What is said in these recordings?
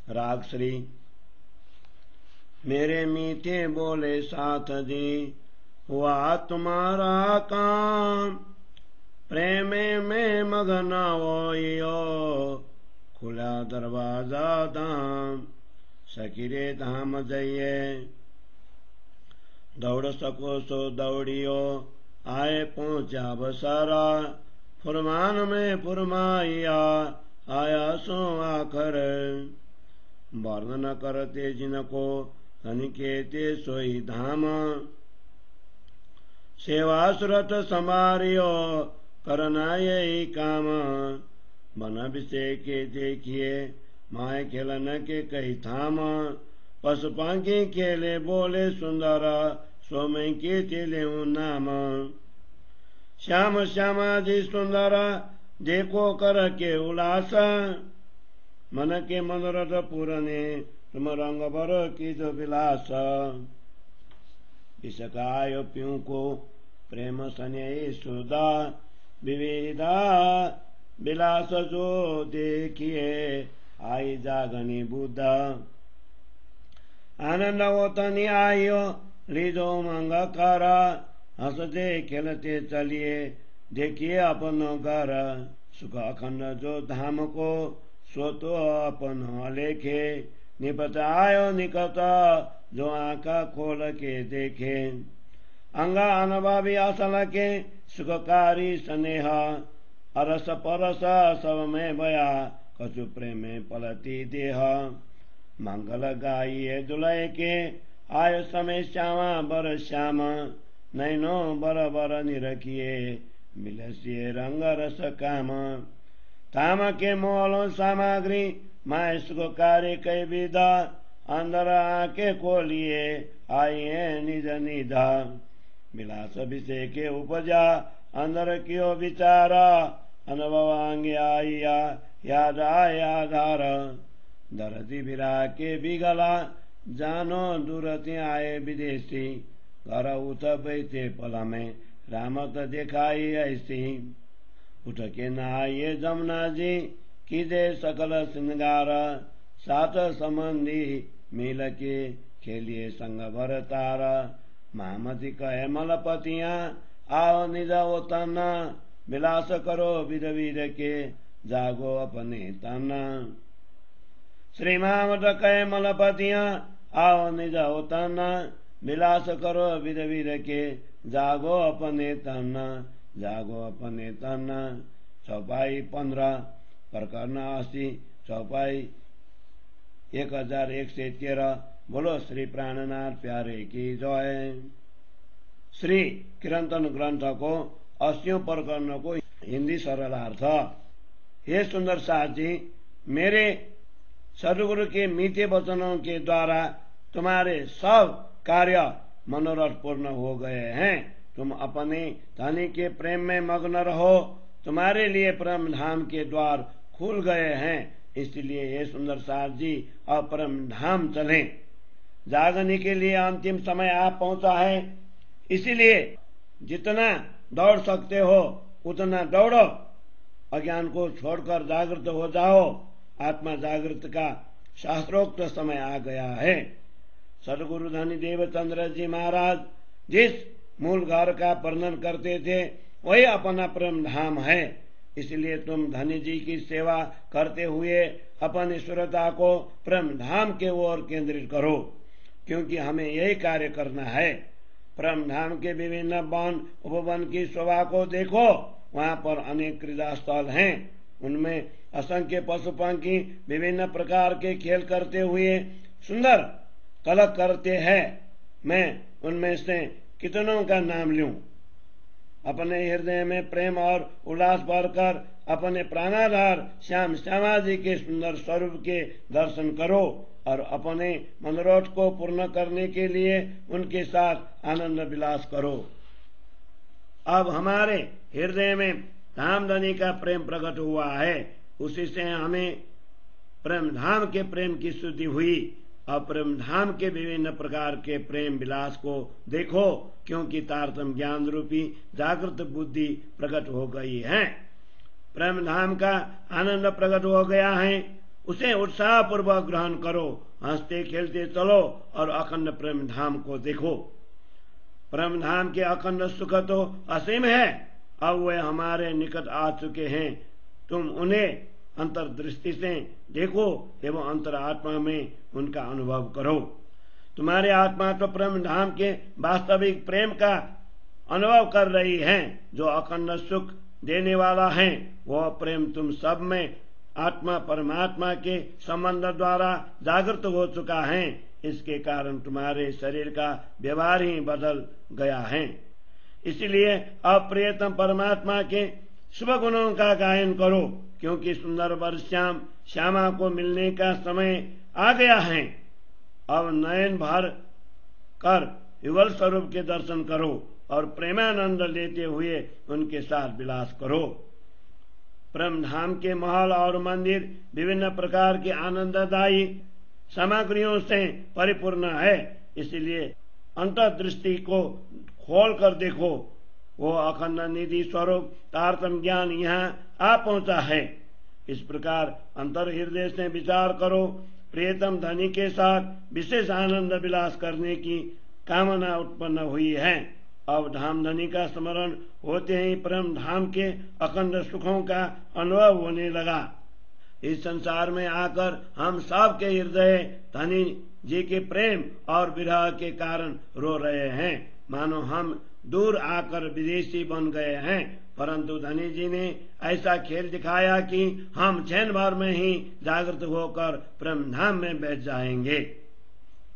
राग श्री। मेरे मीठे बोले साथ जी, हुआ तुम्हारा काम, प्रेम में मगन होइयो, खुला दरवाजा धाम। सखी रे धाम जइए, दौड़ सको सो दौड़ियो, आए पहुंचा बसारा, फुरमान में फुरमाइया, आया सो आखर। वर्णन करते जिनको तनिकेते सोई धाम, सेवा सुरत समारियो, करना यही काम। बन अभिषेक के देखिए, माए खेलन के कही थाम। पशुपांगी खेले बोले सुंदर, सोमय के चले नाम। श्याम श्यामा जी सुंदर, देखो कर के उल्लास, मन के मनोरथ पूरने, तुम रंग भर की जो विलास। इसकायो प्यों को प्रेम सने सुधा, विविधा विलास जो देखिए, आई जागनी बुद्ध। आनंद ओतनी आयो, लीजो मंग कर, हंसते खेलते चलिए, देखिए अपनो घर। सुख अखंड जो धाम को, सो तो अपन लेखे, निपट आयो निकट, जो आंखा खोल के देखे। अंगा अनुभवी असल के, सुखकारी स्नेह, अरस परस सब में बया, कछु प्रेम पलती देह। मंगल गाइए दुलय के, आयो समय श्यामा बर श्याम, नैनो बर बर निरखिए, मिलसिए रंग रस काम। ताम के मोल सामग्री, माय सुख कार्य कई विधा, अंदर आके खोलिए, आइए निज निधा। विलास विषय के उपजा, अंदर क्यों विचारा, अनुभव आंगे आइया, याद आया धार। दरदी बिरा के बिगला, जानो दूरती आए विदेशी, घर उठ बैठे पला में, रामत दिखाई ऐसी। उठ के नहाइए जमुना जी, कीजे सकल श्रृंगार, सात संबंधी मिल के, खेलिए संग भर तारा। महामती कहे मलपतिया, आओ निज ओतना, विलास करो विध विध के, जागो अपने तना। श्री महामत कहे मलपतिया, आओ निज ओतना, विलास करो विध विध के, जागो अपने तना, जागो अपने तना। चौपाई 15 प्रकरण 80, चौपाई 1113। बोलो श्री प्राणनाथ प्यारे की जय। श्री कीर्तन ग्रंथ को 80 प्रकरण को हिंदी सरलार्थ। हे सुंदर साथ जी, मेरे सदगुरु के मीठे वचनों के द्वारा तुम्हारे सब कार्य मनोरथ पूर्ण हो गए हैं। तुम अपने धनी के प्रेम में मग्न रहो, तुम्हारे लिए परम धाम के द्वार खुल गए हैं। इसलिए ये सुंदर साथ जी अब परम धाम चलें। जागने के लिए अंतिम समय आ पहुंचा है, इसीलिए जितना दौड़ सकते हो उतना दौड़ो, अज्ञान को छोड़कर जागृत हो जाओ। आत्मा जागृत का शास्त्रोक्त समय आ गया है। सदगुरु धनी देवचंद्र जी महाराज जिस मूल घर का वर्णन करते थे, वही अपना परम धाम है। इसलिए तुम धनी जी की सेवा करते हुए अपन ईश्वरता को परम धाम के ओर केंद्रित करो, क्योंकि हमें यही कार्य करना है। परम धाम के विभिन्न वन उपवन की शोभा को देखो, वहाँ पर अनेक क्रीड़ा स्थल हैं, उनमें असंख्य पशु पंखी विभिन्न प्रकार के खेल करते हुए सुंदर कलक करते हैं। मैं उनमें से कितनों का नाम लूं? अपने हृदय में प्रेम और उल्लास भरकर अपने प्राणाधार श्याम श्यामा जी के सुंदर स्वरूप के दर्शन करो और अपने मनोरथ को पूर्ण करने के लिए उनके साथ आनंद विलास करो। अब हमारे हृदय में धामधनी का प्रेम प्रकट हुआ है, उसी से हमें प्रेम धाम के प्रेम की स्तुति हुई। अब प्रेम धाम के विभिन्न प्रकार के प्रेम विलास को देखो, क्योंकि तारतम ज्ञान रूपी जागृत बुद्धि प्रकट हो गई है। प्रेम धाम का आनंद प्रकट हो गया है, उसे उत्साह पूर्वक ग्रहण करो। हंसते खेलते चलो और अखंड प्रेम धाम को देखो। प्रेम धाम के अखंड सुख तो असीम है। अब वे हमारे निकट आ चुके हैं। तुम उन्हें अंतर्दृष्टि से देखो एवं अंतरात्मा में उनका अनुभव करो। तुम्हारी आत्मा तो प्रेम धाम के वास्तविक प्रेम का अनुभव कर रही है, जो अखंड सुख देने वाला है। वह प्रेम तुम सब में आत्मा परमात्मा के संबंध द्वारा जागृत हो चुका है। इसके कारण तुम्हारे शरीर का व्यवहार ही बदल गया है। इसलिए अब प्रियतम परमात्मा के शुभ गुणों का गायन करो, क्योंकि सुंदर वर श्यामा को मिलने का समय आ गया है। अब नयन भर कर युगल स्वरूप के दर्शन करो और प्रेमानंद लेते हुए उनके साथ विलास करो। प्रेम धाम के महल और मंदिर विभिन्न प्रकार के आनंददायी सामग्रियों से परिपूर्ण है। इसलिए अंतर्दृष्टि को खोल कर देखो। वो अखंड निधि स्वरूप तारतम ज्ञान यहाँ आ पहुंचा है। इस प्रकार अंतर हृदय से विचार करो। प्रियतम धनी के साथ विशेष आनंद विलास करने की कामना उत्पन्न हुई है। अब धाम धनी का स्मरण होते ही प्रेम धाम के अखंड सुखों का अनुभव होने लगा। इस संसार में आकर हम सब के हृदय धनी जी के प्रेम और विरह के कारण रो रहे हैं, मानो हम दूर आकर विदेशी बन गए हैं। परंतु धनी जी ने ऐसा खेल दिखाया कि हम क्षण भर में ही जागृत होकर प्रेम धाम में बैठ जाएंगे।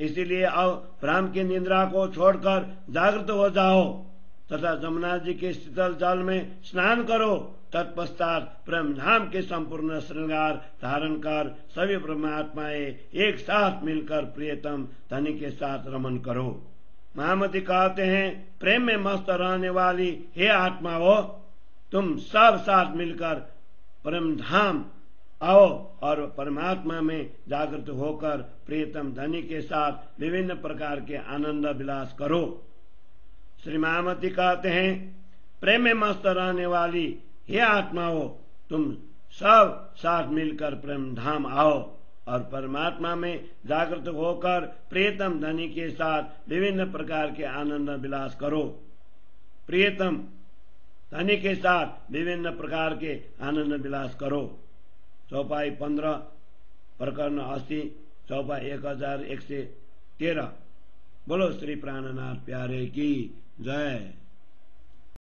इसीलिए अब भ्रम की निद्रा को छोड़कर जागृत हो जाओ तथा जमुना जी के शीतल जल में स्नान करो। तत्पश्चात प्रेम धाम के संपूर्ण श्रृंगार धारण कर सभी परमात्माएं एक साथ मिलकर प्रियतम धनी के साथ रमन करो। महामती कहते हैं, प्रेम में मस्त रहने वाली हे आत्मा हो, तुम सब साथ मिलकर प्रेम धाम आओ और परमात्मा में जागृत होकर प्रियतम धनी के साथ विभिन्न प्रकार के आनंद विलास करो। श्री महामती कहते हैं, प्रेम में मस्त रहने वाली हे आत्मा हो, तुम सब साथ मिलकर प्रेम धाम आओ और परमात्मा में जागृत होकर प्रियतम धनी के साथ विभिन्न प्रकार के आनंद विलास करो। प्रियतम धनी के साथ विभिन्न प्रकार के आनंद विलास करो। चौपाई 15 प्रकरण 80 चौपाई 1113। बोलो श्री प्राणनाथ प्यारे की जय।